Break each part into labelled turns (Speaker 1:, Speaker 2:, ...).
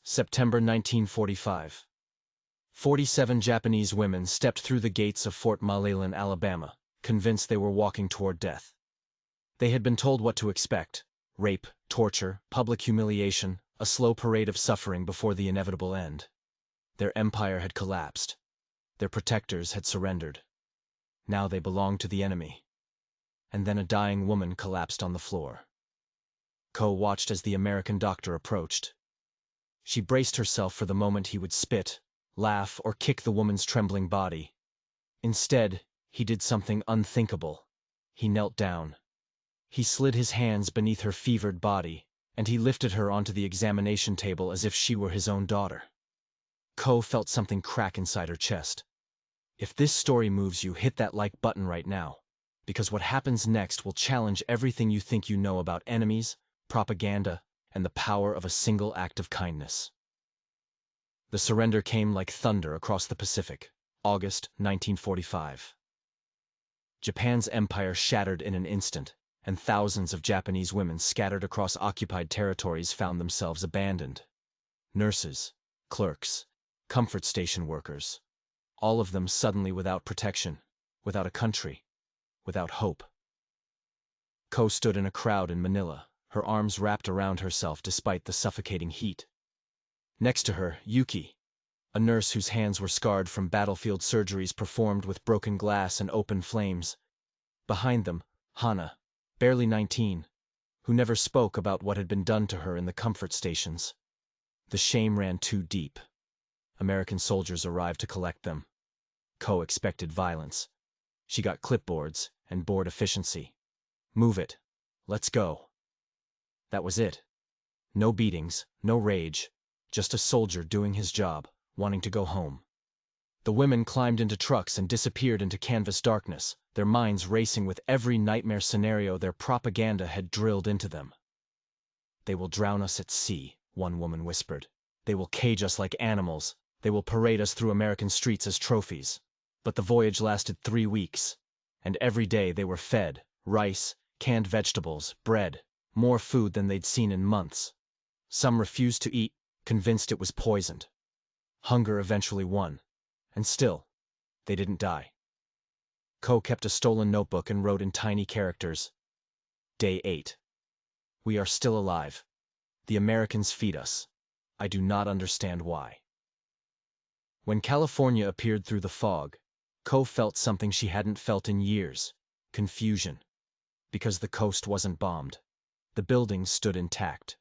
Speaker 1: September 1945. 47 Japanese women stepped through the gates of Fort Malalen, Alabama, convinced they were walking toward death. They had been told what to expect: rape, torture, public humiliation, a slow parade of suffering before the inevitable end. Their empire had collapsed. Their protectors had surrendered. Now they belonged to the enemy. And then a dying woman collapsed on the floor. Ko watched as the American doctor approached. She braced herself for the moment he would spit, laugh, or kick the woman's trembling body. Instead, he did something unthinkable. He knelt down. He slid his hands beneath her fevered body, and he lifted her onto the examination table as if she were his own daughter. Ko felt something crack inside her chest. If this story moves you, hit that like button right now, because what happens next will challenge everything you think you know about enemies, propaganda, and the power of a single act of kindness. The surrender came like thunder across the Pacific, August 1945. Japan's empire shattered in an instant, and thousands of Japanese women scattered across occupied territories found themselves abandoned. Nurses, clerks, comfort station workers, all of them suddenly without protection, without a country, without hope. Ko stood in a crowd in Manila, her arms wrapped around herself despite the suffocating heat. Next to her, Yuki, a nurse whose hands were scarred from battlefield surgeries performed with broken glass and open flames. Behind them, Hana, barely 19, who never spoke about what had been done to her in the comfort stations. The shame ran too deep. American soldiers arrived to collect them. Ko expected violence. She got clipboards and board efficiency. Move it. Let's go. That was it. No beatings, no rage, just a soldier doing his job, wanting to go home. The women climbed into trucks and disappeared into canvas darkness, their minds racing with every nightmare scenario their propaganda had drilled into them. "They will drown us at sea," one woman whispered. "They will cage us like animals. They will parade us through American streets as trophies." But the voyage lasted 3 weeks, and every day they were fed rice, canned vegetables, bread, more food than they'd seen in months. Some refused to eat, convinced it was poisoned. Hunger eventually won, and still, they didn't die. Ko kept a stolen notebook and wrote in tiny characters, "Day 8. We are still alive. The Americans feed us. I do not understand why." When California appeared through the fog, Ko felt something she hadn't felt in years: confusion. Because the coast wasn't bombed. The buildings stood intact.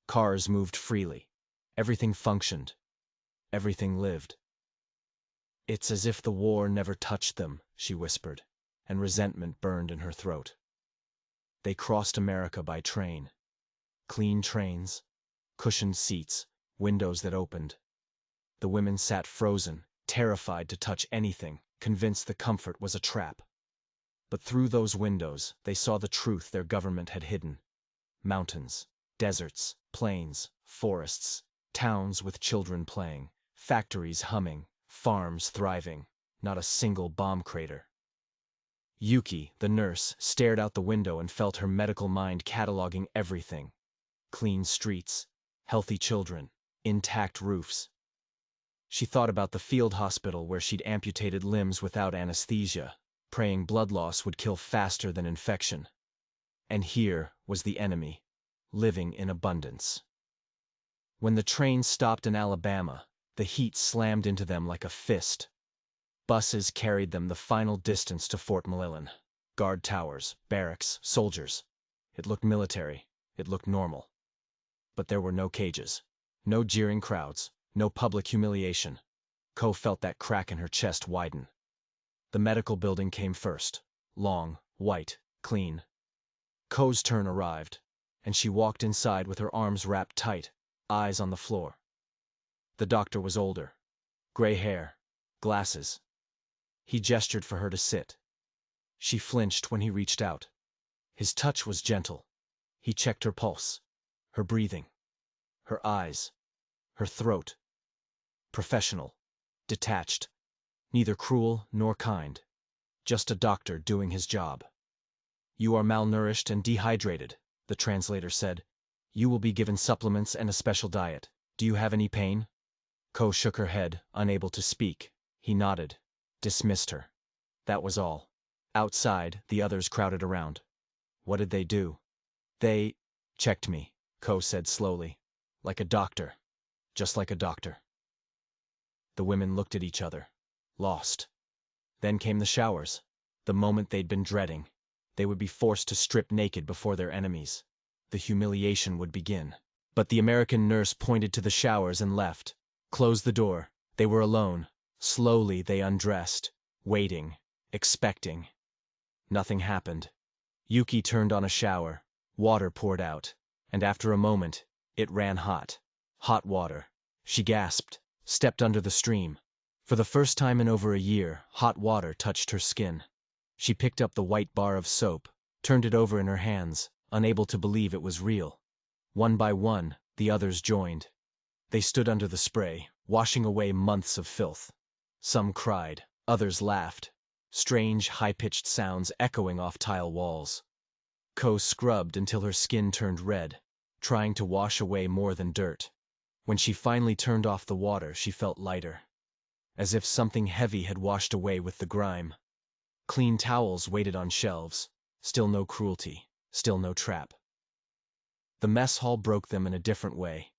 Speaker 1: Cars moved freely. Everything functioned. Everything lived. "It's as if the war never touched them," she whispered, and resentment burned in her throat. They crossed America by train. Clean trains, cushioned seats, windows that opened. The women sat frozen, terrified to touch anything, convinced the comfort was a trap. But through those windows, they saw the truth their government had hidden. Mountains, deserts, plains, forests, towns with children playing, factories humming, farms thriving, not a single bomb crater. Yuki, the nurse, stared out the window and felt her medical mind cataloging everything: clean streets, healthy children, intact roofs. She thought about the field hospital where she'd amputated limbs without anesthesia, praying blood loss would kill faster than infection. And here was the enemy, living in abundance. When the train stopped in Alabama, the heat slammed into them like a fist. Buses carried them the final distance to Fort Malalen. Guard towers, barracks, soldiers. It looked military. It looked normal. But there were no cages, no jeering crowds, no public humiliation. Ko felt that crack in her chest widen. The medical building came first, long, white, clean. Ko's turn arrived, and she walked inside with her arms wrapped tight, eyes on the floor. The doctor was older. Gray hair, glasses. He gestured for her to sit. She flinched when he reached out. His touch was gentle. He checked her pulse, her breathing, her eyes, her throat. Professional, detached, neither cruel nor kind. Just a doctor doing his job. "You are malnourished and dehydrated," the translator said. "You will be given supplements and a special diet. Do you have any pain? Ko shook her head, unable to speak. He nodded, dismissed her. That was all. Outside, the others crowded around. What did they do? They checked me, Ko said slowly. Like a doctor. Just like a doctor. The women looked at each other, lost. Then came the showers, the moment they'd been dreading. They would be forced to strip naked before their enemies. The humiliation would begin. But the American nurse pointed to the showers and left. Closed the door. They were alone. Slowly they undressed, waiting, expecting. Nothing happened. Yuki turned on a shower. Water poured out. And after a moment, it ran hot. Hot water. She gasped, stepped under the stream. For the first time in over a year, hot water touched her skin. She picked up the white bar of soap, turned it over in her hands, unable to believe it was real. One by one, the others joined. They stood under the spray, washing away months of filth. Some cried, others laughed. Strange, high-pitched sounds echoing off tile walls. Ko scrubbed until her skin turned red, trying to wash away more than dirt. When she finally turned off the water, she felt lighter. As if something heavy had washed away with the grime. Clean towels waited on shelves. Still no cruelty. Still no trap. The mess hall broke them in a different way.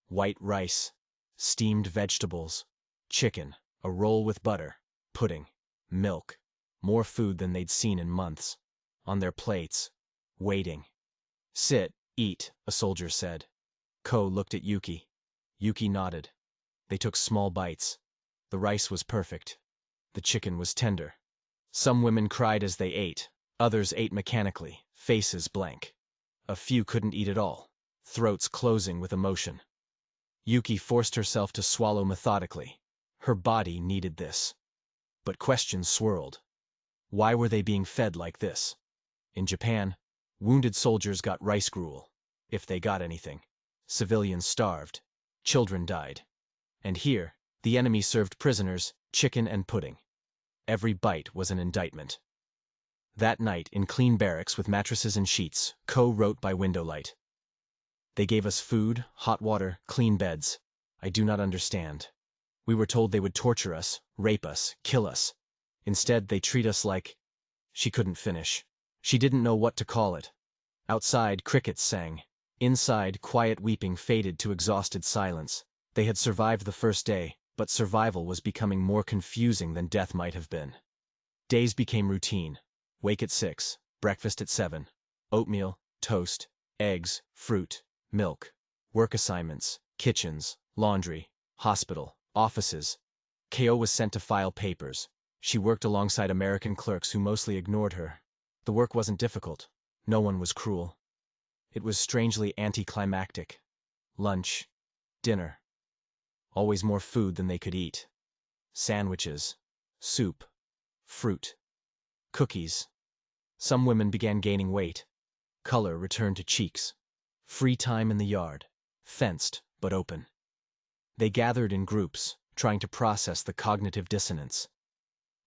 Speaker 1: White rice, steamed vegetables, chicken, a roll with butter, pudding, milk, more food than they'd seen in months. On their plates, waiting. Sit, eat, a soldier said. Ko looked at Yuki. Yuki nodded. They took small bites. The rice was perfect. The chicken was tender. Some women cried as they ate. Others ate mechanically, faces blank. A few couldn't eat at all, throats closing with emotion. Yuki forced herself to swallow methodically. Her body needed this. But questions swirled. Why were they being fed like this? In Japan, wounded soldiers got rice gruel, if they got anything. Civilians starved. Children died. And here, the enemy served prisoners chicken and pudding. Every bite was an indictment. That night, in clean barracks with mattresses and sheets, Ko wrote by window light. They gave us food, hot water, clean beds. I do not understand. We were told they would torture us, rape us, kill us. Instead, they treat us like... She couldn't finish. She didn't know what to call it. Outside, crickets sang. Inside, quiet weeping faded to exhausted silence. They had survived the first day, but survival was becoming more confusing than death might have been. Days became routine. Wake at 6, breakfast at 7. Oatmeal, toast, eggs, fruit, milk. Work assignments, kitchens, laundry, hospital, offices. Ko was sent to file papers. She worked alongside American clerks who mostly ignored her. The work wasn't difficult. No one was cruel. It was strangely anticlimactic. Lunch, dinner. Always more food than they could eat. Sandwiches, soup, fruit, cookies. Some women began gaining weight. Color returned to cheeks. Free time in the yard. Fenced, but open. They gathered in groups, trying to process the cognitive dissonance.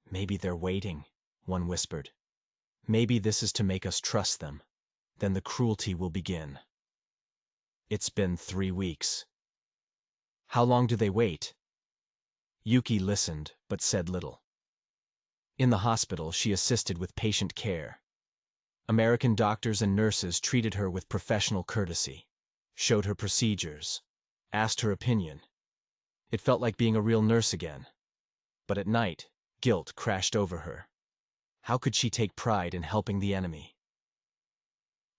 Speaker 1: Maybe they're waiting, one whispered. Maybe this is to make us trust them. Then the cruelty will begin. It's been 3 weeks. How long do they wait? Yuki listened, but said little. In the hospital, she assisted with patient care. American doctors and nurses treated her with professional courtesy, showed her procedures, asked her opinion. It felt like being a real nurse again. But at night, guilt crashed over her. How could she take pride in helping the enemy?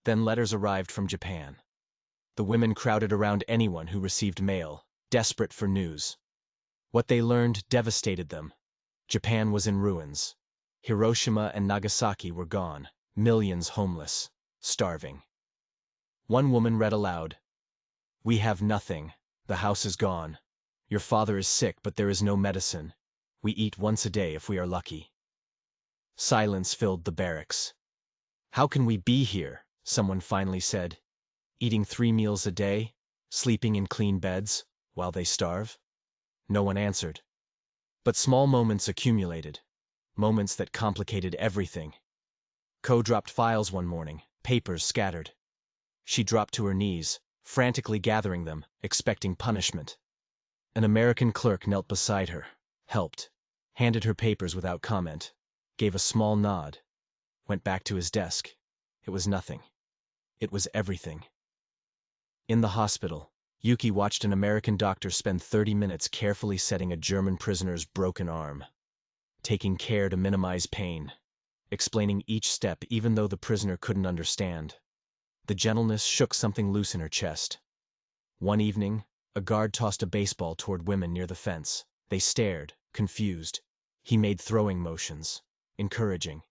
Speaker 1: Then letters arrived from Japan. The women crowded around anyone who received mail, desperate for news. What they learned devastated them. Japan was in ruins. Hiroshima and Nagasaki were gone, millions homeless, starving. One woman read aloud, "We have nothing. The house is gone. Your father is sick, but there is no medicine. We eat once a day if we are lucky." Silence filled the barracks. "How can we be here?" someone finally said. "Eating 3 meals a day, sleeping in clean beds, while they starve?" No one answered. But small moments accumulated, moments that complicated everything. Ko dropped files one morning, papers scattered. She dropped to her knees, frantically gathering them, expecting punishment. An American clerk knelt beside her, helped, handed her papers without comment, gave a small nod, went back to his desk. It was nothing. It was everything. In the hospital, Yuki watched an American doctor spend 30 minutes carefully setting a German prisoner's broken arm, taking care to minimize pain, explaining each step even though the prisoner couldn't understand. The gentleness shook something loose in her chest. One evening, a guard tossed a baseball toward women near the fence. They stared, confused. He made throwing motions, encouraging.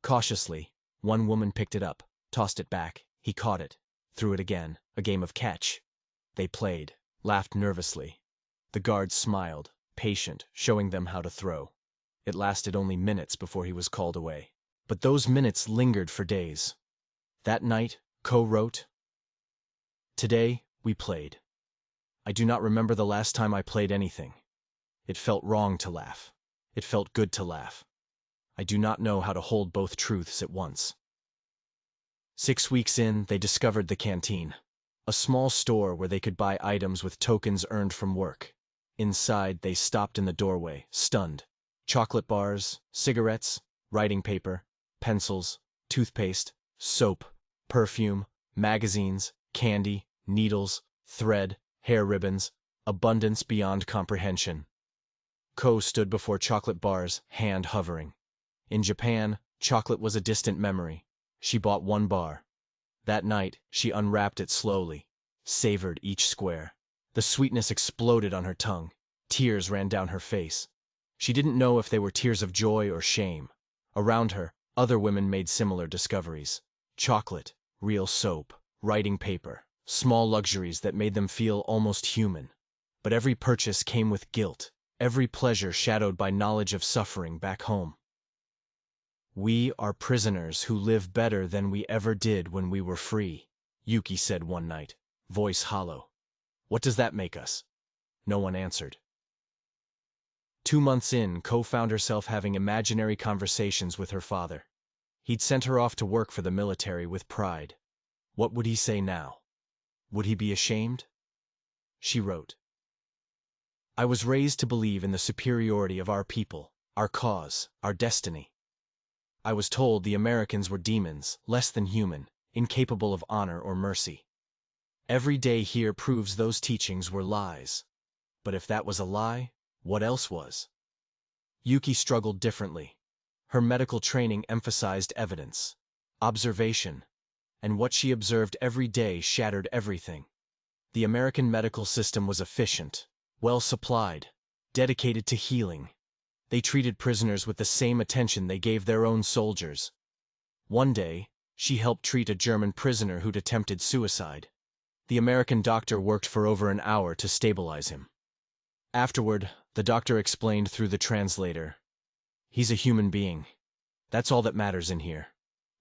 Speaker 1: Cautiously, one woman picked it up, tossed it back. He caught it, threw it again, a game of catch. They played, laughed nervously. The guard smiled, patient, showing them how to throw. It lasted only minutes before he was called away. But those minutes lingered for days. That night, Ko wrote, "Today, we played. I do not remember the last time I played anything. It felt wrong to laugh. It felt good to laugh. I do not know how to hold both truths at once." 6 weeks in, they discovered the canteen, a small store where they could buy items with tokens earned from work. Inside, they stopped in the doorway, stunned. Chocolate bars, cigarettes, writing paper, pencils, toothpaste, soap, perfume, magazines, candy, needles, thread, hair ribbons, abundance beyond comprehension. Ko stood before chocolate bars, hand hovering. In Japan, chocolate was a distant memory. She bought one bar. That night, she unwrapped it slowly, savored each square. The sweetness exploded on her tongue. Tears ran down her face. She didn't know if they were tears of joy or shame. Around her, other women made similar discoveries. Chocolate, real soap, writing paper, small luxuries that made them feel almost human. But every purchase came with guilt, every pleasure shadowed by knowledge of suffering back home. "We are prisoners who live better than we ever did when we were free," Yuki said one night, voice hollow. "What does that make us?" No one answered. 2 months in, Ko found herself having imaginary conversations with her father. He'd sent her off to work for the military with pride. What would he say now? Would he be ashamed? She wrote, "I was raised to believe in the superiority of our people, our cause, our destiny. I was told the Americans were demons, less than human, incapable of honor or mercy. Every day here proves those teachings were lies. But if that was a lie, what else was?" Yuki struggled differently. Her medical training emphasized evidence, observation, and what she observed every day shattered everything. The American medical system was efficient, well supplied, dedicated to healing. They treated prisoners with the same attention they gave their own soldiers. One day, she helped treat a German prisoner who'd attempted suicide. The American doctor worked for over an hour to stabilize him. Afterward, the doctor explained through the translator, "He's a human being. That's all that matters in here.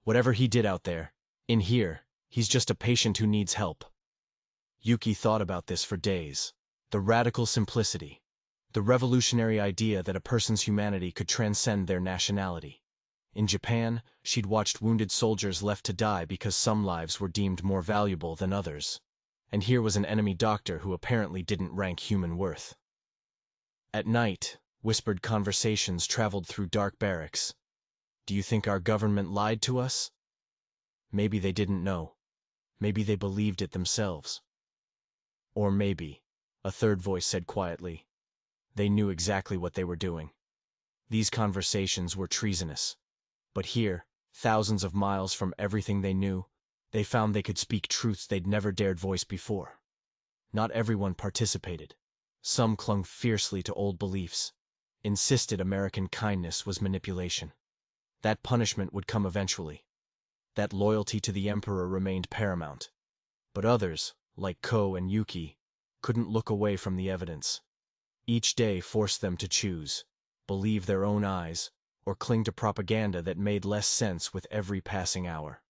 Speaker 1: Whatever he did out there, in here, he's just a patient who needs help." Yuki thought about this for days. The radical simplicity, the revolutionary idea that a person's humanity could transcend their nationality. In Japan, she'd watched wounded soldiers left to die because some lives were deemed more valuable than others. And here was an enemy doctor who apparently didn't rank human worth. At night, whispered conversations traveled through dark barracks. "Do you think our government lied to us?" Maybe they didn't know. Maybe they believed it themselves. Or maybe, a third voice said quietly, they knew exactly what they were doing. These conversations were treasonous. But here, thousands of miles from everything they knew, they found they could speak truths they'd never dared voice before. Not everyone participated. Some clung fiercely to old beliefs, insisted American kindness was manipulation. That punishment would come eventually. That loyalty to the emperor remained paramount. But others, like Ko and Yuki, couldn't look away from the evidence. Each day forced them to choose, believe their own eyes, or cling to propaganda that made less sense with every passing hour.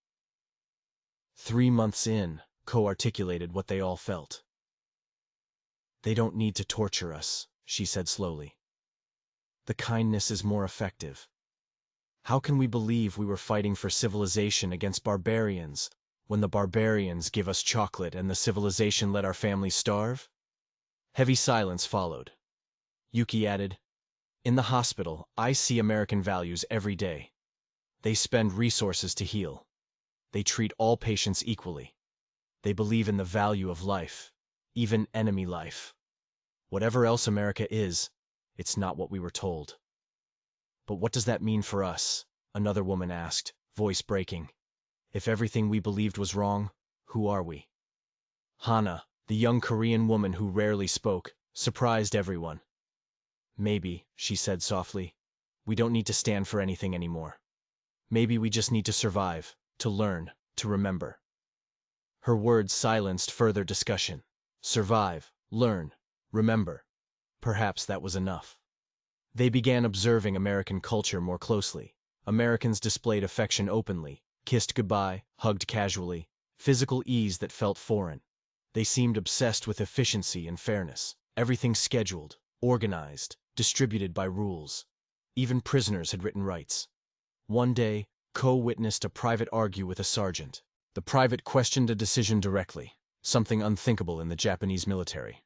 Speaker 1: 3 months in, Ko articulated what they all felt. "They don't need to torture us," she said slowly. "The kindness is more effective. How can we believe we were fighting for civilization against barbarians, When the barbarians give us chocolate and the civilization let our families starve? Heavy silence followed. Yuki added, "In the hospital, I see American values every day. They spend resources to heal. They treat all patients equally. They believe in the value of life, even enemy life. Whatever else America is, it's not what we were told." "But what does that mean for us?" another woman asked, voice breaking. "If everything we believed was wrong, who are we?" Hana, the young Korean woman who rarely spoke, surprised everyone. "Maybe," she said softly, "we don't need to stand for anything anymore. Maybe we just need to survive, to learn, to remember." Her words silenced further discussion. Survive, learn, remember. Perhaps that was enough. They began observing American culture more closely. Americans displayed affection openly, kissed goodbye, hugged casually, physical ease that felt foreign. They seemed obsessed with efficiency and fairness. Everything scheduled, organized, distributed by rules. Even prisoners had written rights. One day, Ko witnessed a private argue with a sergeant. The private questioned a decision directly, something unthinkable in the Japanese military.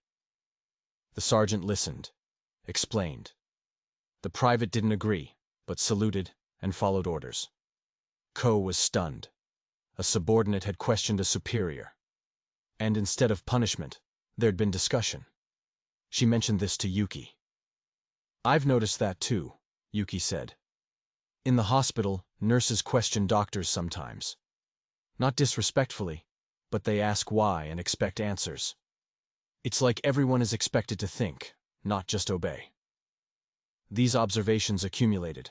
Speaker 1: The sergeant listened, explained. The private didn't agree, but saluted and followed orders. Ko was stunned. A subordinate had questioned a superior. And instead of punishment, there'd been discussion. She mentioned this to Yuki. "I've noticed that too," Yuki said. "In the hospital, nurses question doctors sometimes. Not disrespectfully, but they ask why and expect answers. It's like everyone is expected to think, not just obey." These observations accumulated,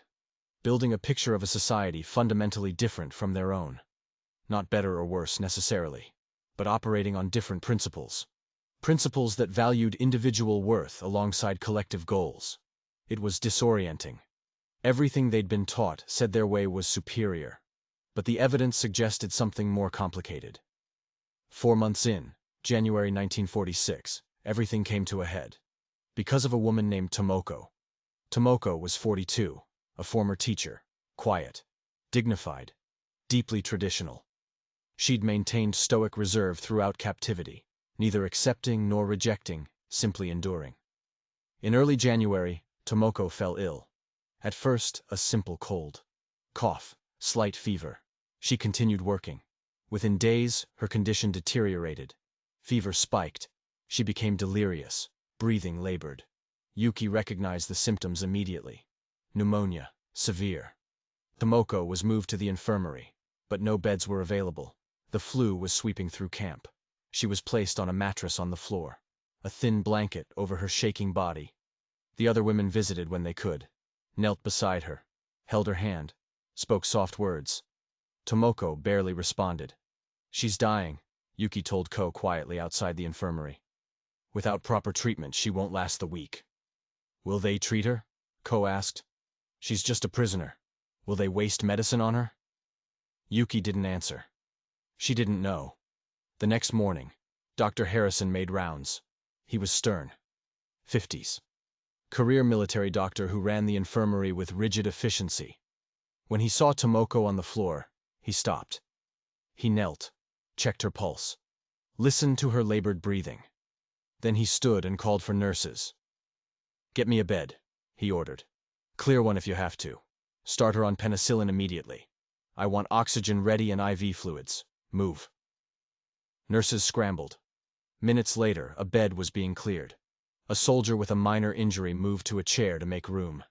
Speaker 1: building a picture of a society fundamentally different from their own. Not better or worse necessarily, but operating on different principles. Principles that valued individual worth alongside collective goals. It was disorienting. Everything they'd been taught said their way was superior, but the evidence suggested something more complicated. 4 months in, January 1946, everything came to a head. Because of a woman named Tomoko. Tomoko was 42, a former teacher, quiet, dignified, deeply traditional. She'd maintained stoic reserve throughout captivity, neither accepting nor rejecting, simply enduring. In early January, Tomoko fell ill. At first, a simple cold. Cough, slight fever. She continued working. Within days, her condition deteriorated. Fever spiked. She became delirious. Breathing labored. Yuki recognized the symptoms immediately. Pneumonia, severe. Tomoko was moved to the infirmary, but no beds were available. The flu was sweeping through camp. She was placed on a mattress on the floor, a thin blanket over her shaking body. The other women visited when they could, knelt beside her, held her hand, spoke soft words. Tomoko barely responded. "She's dying," Yuki told Ko quietly outside the infirmary. "Without proper treatment, she won't last the week." "Will they treat her?" Ko asked. "She's just a prisoner. Will they waste medicine on her?" Yuki didn't answer. She didn't know. The next morning, Dr. Harrison made rounds. He was stern. 50s. Career military doctor who ran the infirmary with rigid efficiency. When he saw Tomoko on the floor, he stopped. He knelt, checked her pulse, listened to her labored breathing. Then he stood and called for nurses. "Get me a bed," he ordered. "Clear one if you have to. Start her on penicillin immediately. I want oxygen ready and IV fluids. Move." Nurses scrambled. Minutes later, a bed was being cleared. A soldier with a minor injury moved to a chair to make room.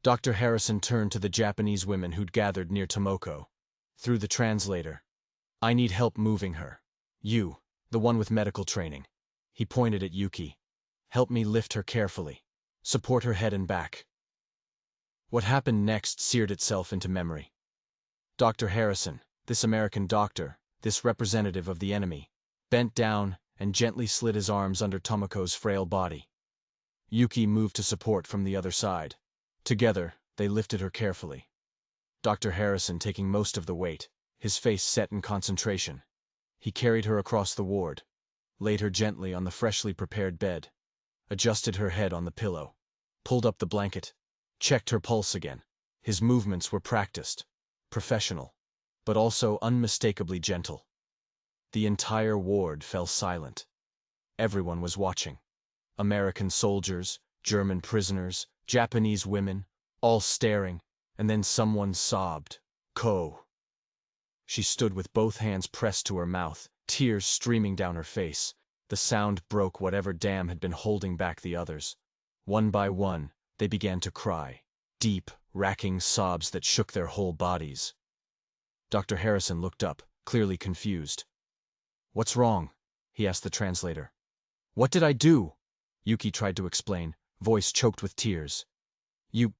Speaker 1: Dr. Harrison turned to the Japanese women who'd gathered near Tomoko. Through the translator, "I need help moving her. You, the one with medical training." He pointed at Yuki. "Help me lift her carefully. Support her head and back." What happened next seared itself into memory. Dr. Harrison, this American doctor, this representative of the enemy, bent down and gently slid his arms under Tomoko's frail body. Yuki moved to support from the other side. Together, they lifted her carefully. Dr. Harrison taking most of the weight, his face set in concentration. He carried her across the ward, laid her gently on the freshly prepared bed, adjusted her head on the pillow, pulled up the blanket, checked her pulse again. His movements were practiced, professional. but also unmistakably gentle. The entire ward fell silent. Everyone was watching. American soldiers, German prisoners, Japanese women, all staring, and then someone sobbed, "Ko." She stood with both hands pressed to her mouth, tears streaming down her face. The sound broke whatever dam had been holding back the others. One by one, they began to cry, deep, racking sobs that shook their whole bodies. Dr. Harrison looked up, clearly confused. "What's wrong?" he asked the translator. "What did I do?" Yuki tried to explain, voice choked with tears. You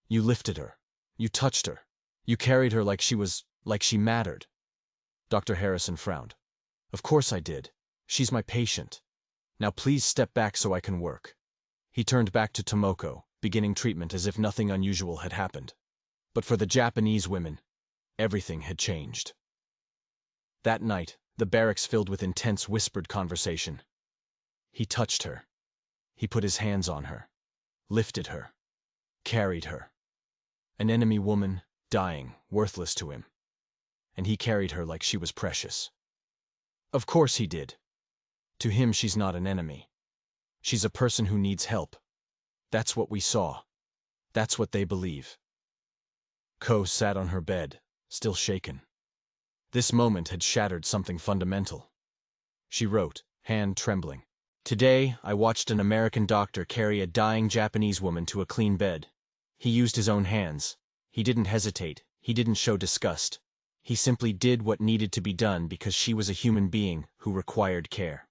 Speaker 1: lifted her. You touched her. You carried her like she mattered." Dr. Harrison frowned. "Of course I did. She's my patient. Now please step back so I can work." He turned back to Tomoko, beginning treatment as if nothing unusual had happened. But for the Japanese women, everything had changed. That night, the barracks filled with intense whispered conversation. He touched her. He put his hands on her, lifted her, carried her. An enemy woman, dying, worthless to him. And he carried her like she was precious. Of course he did. To him she's not an enemy. She's a person who needs help. That's what we saw. That's what they believe. Ko sat on her bed, still shaken. This moment had shattered something fundamental. She wrote, hand trembling. "Today, I watched an American doctor carry a dying Japanese woman to a clean bed. He used his own hands. He didn't hesitate. He didn't show disgust. He simply did what needed to be done because she was a human being who required care.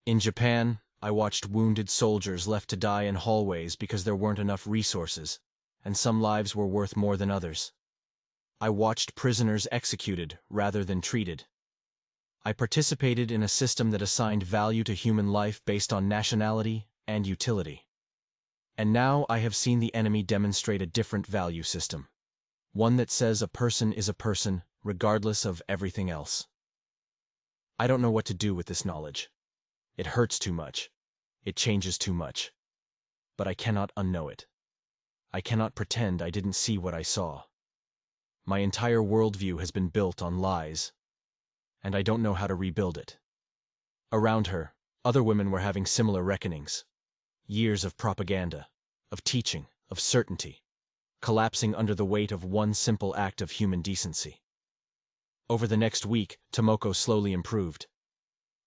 Speaker 1: In Japan, I watched wounded soldiers left to die in hallways because there weren't enough resources, and some lives were worth more than others. I watched prisoners executed rather than treated. I participated in a system that assigned value to human life based on nationality and utility. And now I have seen the enemy demonstrate a different value system. One that says a person is a person, regardless of everything else. I don't know what to do with this knowledge. It hurts too much. It changes too much. But I cannot unknow it. I cannot pretend I didn't see what I saw. My entire worldview has been built on lies, and I don't know how to rebuild it." Around her, other women were having similar reckonings. Years of propaganda, of teaching, of certainty, collapsing under the weight of one simple act of human decency. Over the next week, Tomoko slowly improved.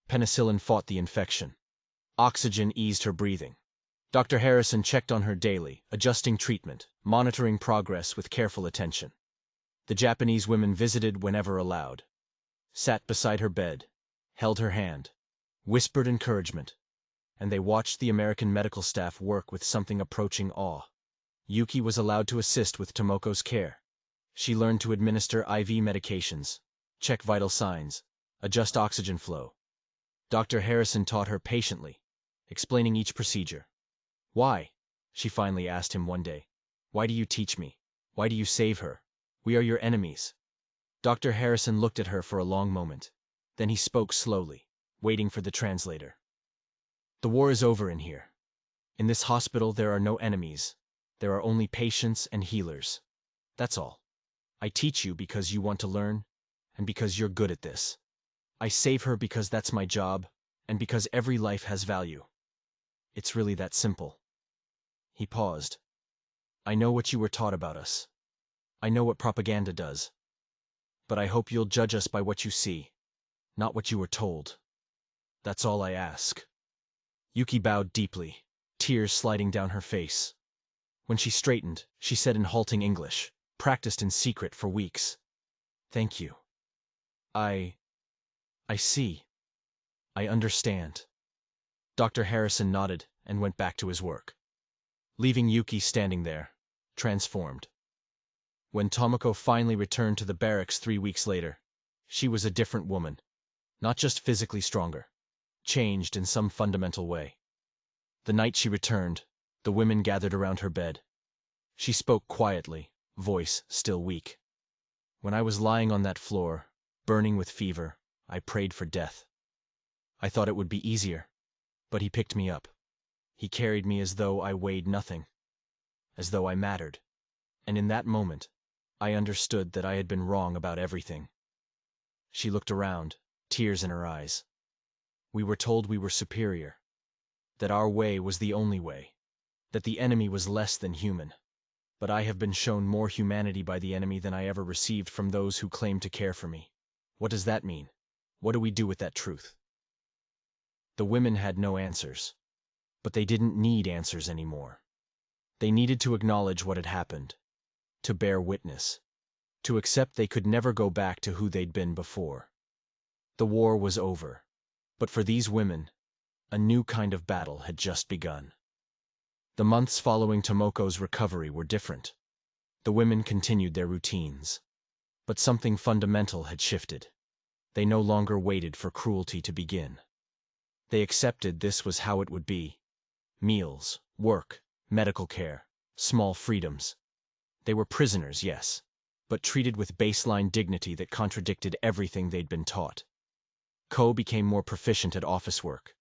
Speaker 1: Penicillin fought the infection. Oxygen eased her breathing. Dr. Harrison checked on her daily, adjusting treatment, monitoring progress with careful attention. The Japanese women visited whenever allowed, sat beside her bed, held her hand, whispered encouragement, and they watched the American medical staff work with something approaching awe. Yuki was allowed to assist with Tomoko's care. She learned to administer IV medications, check vital signs, adjust oxygen flow. Dr. Harrison taught her patiently, explaining each procedure. "Why?" she finally asked him one day. "Why do you teach me? Why do you save her? We are your enemies." Dr. Harrison looked at her for a long moment. Then he spoke slowly, waiting for the translator. "The war is over in here. In this hospital there are no enemies. There are only patients and healers. That's all. I teach you because you want to learn, and because you're good at this. I save her because that's my job, and because every life has value. It's really that simple." He paused. "I know what you were taught about us. I know what propaganda does. But I hope you'll judge us by what you see, not what you were told. That's all I ask." Yuki bowed deeply, tears sliding down her face. When she straightened, she said in halting English, practiced in secret for weeks, "Thank you. I see. I understand." Dr. Harrison nodded and went back to his work, leaving Yuki standing there, transformed. When Tomoko finally returned to the barracks 3 weeks later, she was a different woman, not just physically stronger, changed in some fundamental way. The night she returned, the women gathered around her bed. She spoke quietly, voice still weak. "When I was lying on that floor, burning with fever, I prayed for death. I thought it would be easier, but he picked me up. He carried me as though I weighed nothing, as though I mattered. And in that moment, I understood that I had been wrong about everything. She looked around, tears in her eyes. We were told we were superior, that our way was the only way, that the enemy was less than human. But I have been shown more humanity by the enemy than I ever received from those who claimed to care for me. What does that mean? What do we do with that truth? The women had no answers. But they didn't need answers anymore. They needed to acknowledge what had happened, to bear witness, to accept they could never go back to who they'd been before. The war was over, but for these women, a new kind of battle had just begun. The months following Tomoko's recovery were different. The women continued their routines. But something fundamental had shifted. They no longer waited for cruelty to begin. They accepted this was how it would be. Meals, work, medical care, small freedoms. They were prisoners, yes, but treated with baseline dignity that contradicted everything they'd been taught. Ko became more proficient at office work,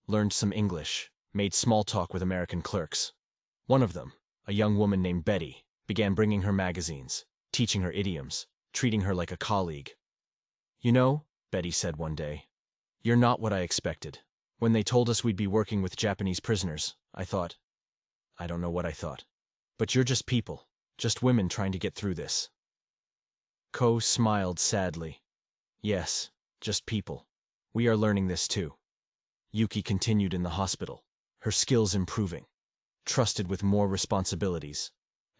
Speaker 1: learned some English, made small talk with American clerks. One of them, a young woman named Betty, began bringing her magazines, teaching her idioms, treating her like a colleague. "You know," Betty said one day, "you're not what I expected. When they told us we'd be working with Japanese prisoners, I don't know what I thought. But you're just people, just women trying to get through this." Ko smiled sadly. "Yes, just people. We are learning this too." Yuki continued in the hospital, her skills improving, trusted with more responsibilities,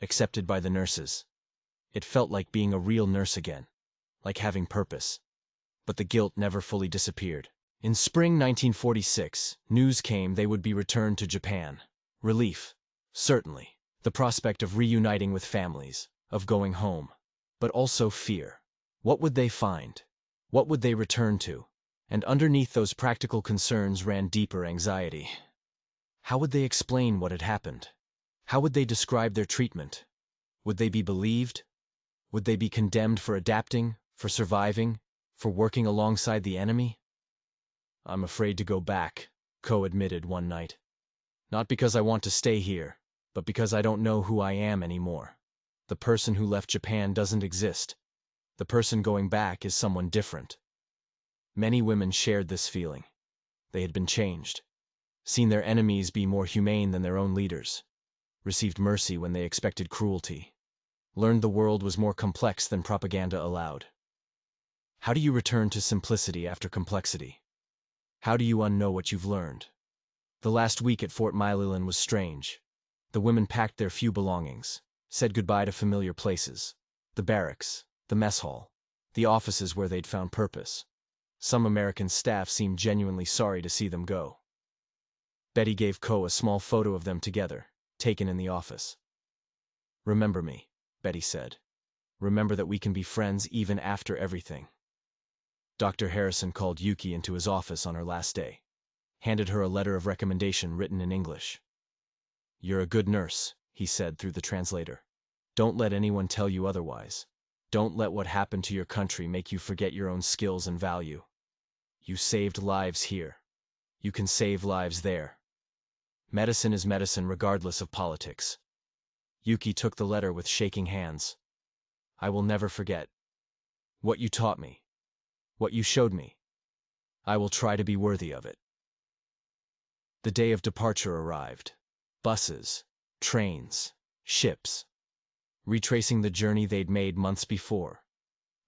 Speaker 1: accepted by the nurses. It felt like being a real nurse again, like having purpose. But the guilt never fully disappeared. In spring 1946, news came they would be returned to Japan. Relief, certainly. The prospect of reuniting with families, of going home. But also fear. What would they find? What would they return to? And underneath those practical concerns ran deeper anxiety. How would they explain what had happened? How would they describe their treatment? Would they be believed? Would they be condemned for adapting, for surviving, for working alongside the enemy? "I'm afraid to go back," Ko admitted one night. "Not because I want to stay here, but because I don't know who I am anymore. The person who left Japan doesn't exist. The person going back is someone different." Many women shared this feeling. They had been changed, seen their enemies be more humane than their own leaders, received mercy when they expected cruelty, learned the world was more complex than propaganda allowed. How do you return to simplicity after complexity? How do you unknow what you've learned? The last week at Fort Miloland was strange. The women packed their few belongings, said goodbye to familiar places, the barracks, the mess hall, the offices where they'd found purpose. Some American staff seemed genuinely sorry to see them go. Betty gave Ko a small photo of them together, taken in the office. "Remember me," Betty said. "Remember that we can be friends even after everything." Dr. Harrison called Yuki into his office on her last day, handed her a letter of recommendation written in English. "You're a good nurse," he said through the translator. "Don't let anyone tell you otherwise. Don't let what happened to your country make you forget your own skills and value. You saved lives here. You can save lives there. Medicine is medicine regardless of politics." Yuki took the letter with shaking hands. "I will never forget. What you taught me. What you showed me. I will try to be worthy of it." The day of departure arrived. Buses, trains, ships, retracing the journey they'd made months before.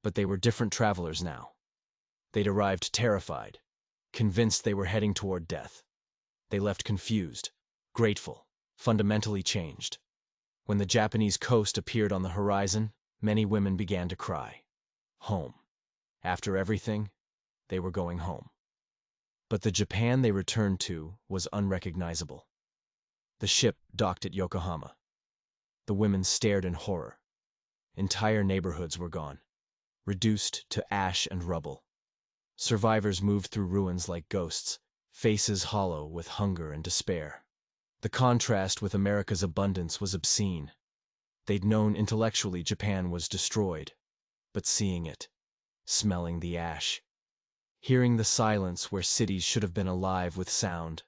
Speaker 1: But they were different travelers now. They'd arrived terrified, convinced they were heading toward death. They left confused, grateful, fundamentally changed. When the Japanese coast appeared on the horizon, many women began to cry. Home. After everything, they were going home. But the Japan they returned to was unrecognizable. The ship docked at Yokohama. The women stared in horror. Entire neighborhoods were gone, reduced to ash and rubble. Survivors moved through ruins like ghosts, faces hollow with hunger and despair. The contrast with America's abundance was obscene. They'd known intellectually Japan was destroyed, but seeing it, smelling the ash, hearing the silence where cities should have been alive with sound,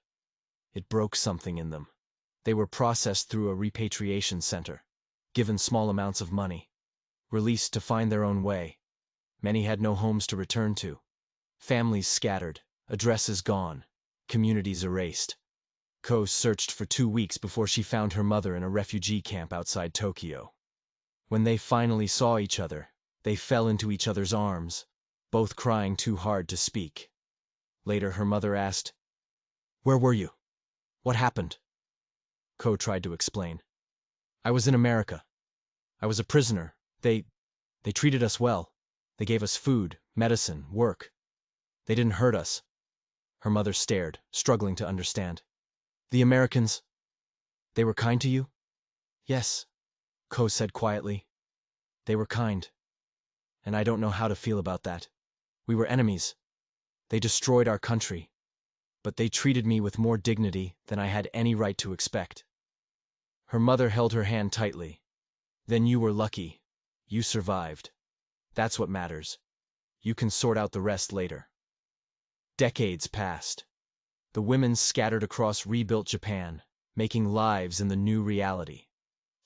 Speaker 1: it broke something in them. They were processed through a repatriation center, given small amounts of money, released to find their own way. Many had no homes to return to. Families scattered, addresses gone, communities erased. Ko searched for 2 weeks before she found her mother in a refugee camp outside Tokyo. When they finally saw each other, they fell into each other's arms, both crying too hard to speak. Later, her mother asked, "Where were you? What happened?" Ko tried to explain. "I was in America. I was a prisoner. They treated us well. They gave us food, medicine, work. They didn't hurt us." Her mother stared, struggling to understand. "The Americans, they were kind to you?" "Yes," Ko said quietly. "They were kind. And I don't know how to feel about that. We were enemies. They destroyed our country. But they treated me with more dignity than I had any right to expect." Her mother held her hand tightly. "Then you were lucky. You survived. That's what matters. You can sort out the rest later." Decades passed. The women scattered across rebuilt Japan, making lives in the new reality.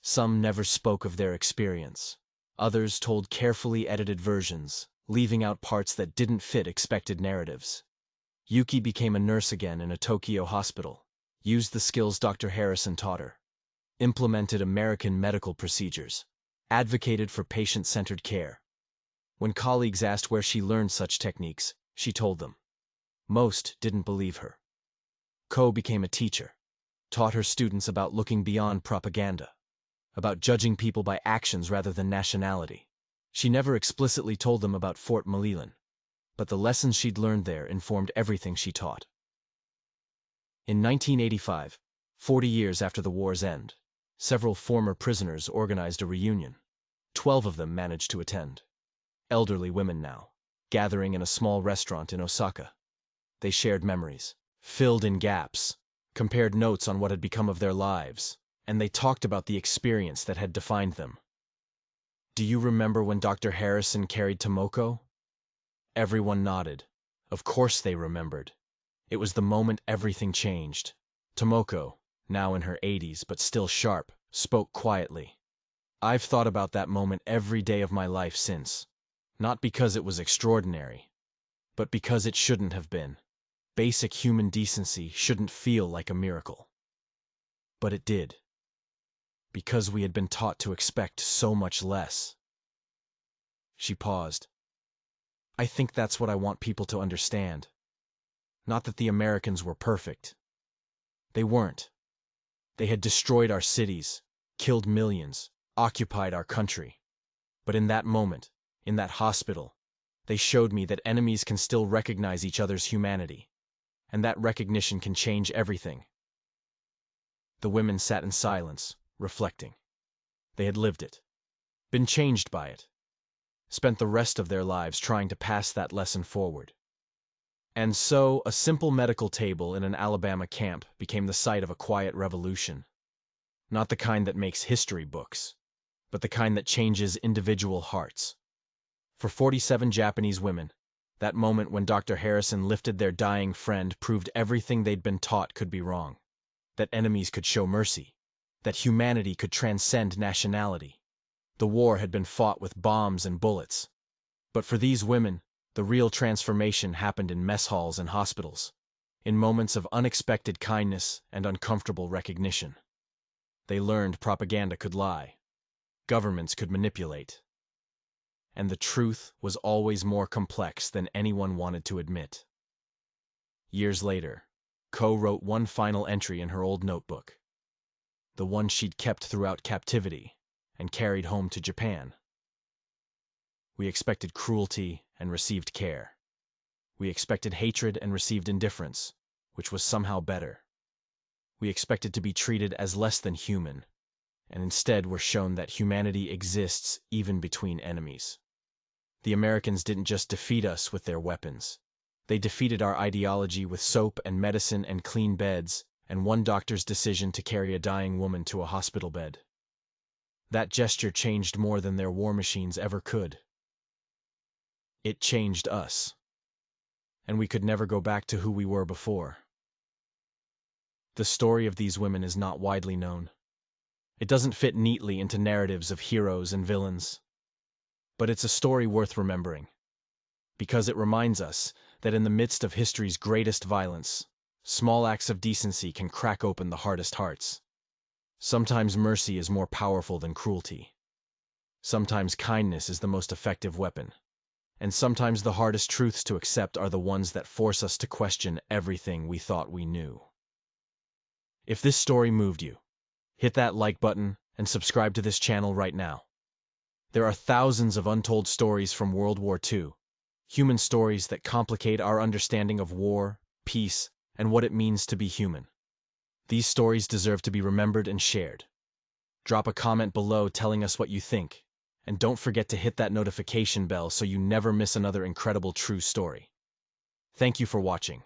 Speaker 1: Some never spoke of their experience. Others told carefully edited versions, leaving out parts that didn't fit expected narratives. Yuki became a nurse again in a Tokyo hospital, used the skills Dr. Harrison taught her, implemented American medical procedures, advocated for patient-centered care. When colleagues asked where she learned such techniques, she told them. Most didn't believe her. Ko became a teacher, taught her students about looking beyond propaganda, about judging people by actions rather than nationality. She never explicitly told them about Fort Malilin, but the lessons she'd learned there informed everything she taught. In 1985, 40 years after the war's end, several former prisoners organized a reunion. 12 of them managed to attend. Elderly women now, gathering in a small restaurant in Osaka. They shared memories, filled in gaps, compared notes on what had become of their lives, and they talked about the experience that had defined them. "Do you remember when Dr. Harrison carried Tomoko?" Everyone nodded. Of course they remembered. It was the moment everything changed. Tomoko, now in her 80s but still sharp, spoke quietly. "I've thought about that moment every day of my life since. Not because it was extraordinary, but because it shouldn't have been. Basic human decency shouldn't feel like a miracle. But it did. Because we had been taught to expect so much less." She paused. "I think that's what I want people to understand. Not that the Americans were perfect. They weren't. They had destroyed our cities, killed millions, occupied our country. But in that moment, in that hospital, they showed me that enemies can still recognize each other's humanity, and that recognition can change everything." The women sat in silence, reflecting. They had lived it, been changed by it, spent the rest of their lives trying to pass that lesson forward. And so, a simple medical table in an Alabama camp became the site of a quiet revolution. Not the kind that makes history books, but the kind that changes individual hearts. For 47 Japanese women, that moment when Dr. Harrison lifted their dying friend proved everything they'd been taught could be wrong. That enemies could show mercy. That humanity could transcend nationality. The war had been fought with bombs and bullets. But for these women, the real transformation happened in mess halls and hospitals, in moments of unexpected kindness and uncomfortable recognition. They learned propaganda could lie. Governments could manipulate. And the truth was always more complex than anyone wanted to admit. Years later, Ko wrote one final entry in her old notebook, the one she'd kept throughout captivity and carried home to Japan. "We expected cruelty and received care. We expected hatred and received indifference, which was somehow better. We expected to be treated as less than human, and instead were shown that humanity exists even between enemies. The Americans didn't just defeat us with their weapons. They defeated our ideology with soap and medicine and clean beds, and one doctor's decision to carry a dying woman to a hospital bed. That gesture changed more than their war machines ever could. It changed us. And we could never go back to who we were before." The story of these women is not widely known. It doesn't fit neatly into narratives of heroes and villains. But it's a story worth remembering, because it reminds us that in the midst of history's greatest violence, small acts of decency can crack open the hardest hearts. Sometimes mercy is more powerful than cruelty. Sometimes kindness is the most effective weapon. And sometimes the hardest truths to accept are the ones that force us to question everything we thought we knew. If this story moved you, hit that like button and subscribe to this channel right now. There are thousands of untold stories from World War II, human stories that complicate our understanding of war, peace, and what it means to be human. These stories deserve to be remembered and shared. Drop a comment below telling us what you think, and don't forget to hit that notification bell so you never miss another incredible true story. Thank you for watching.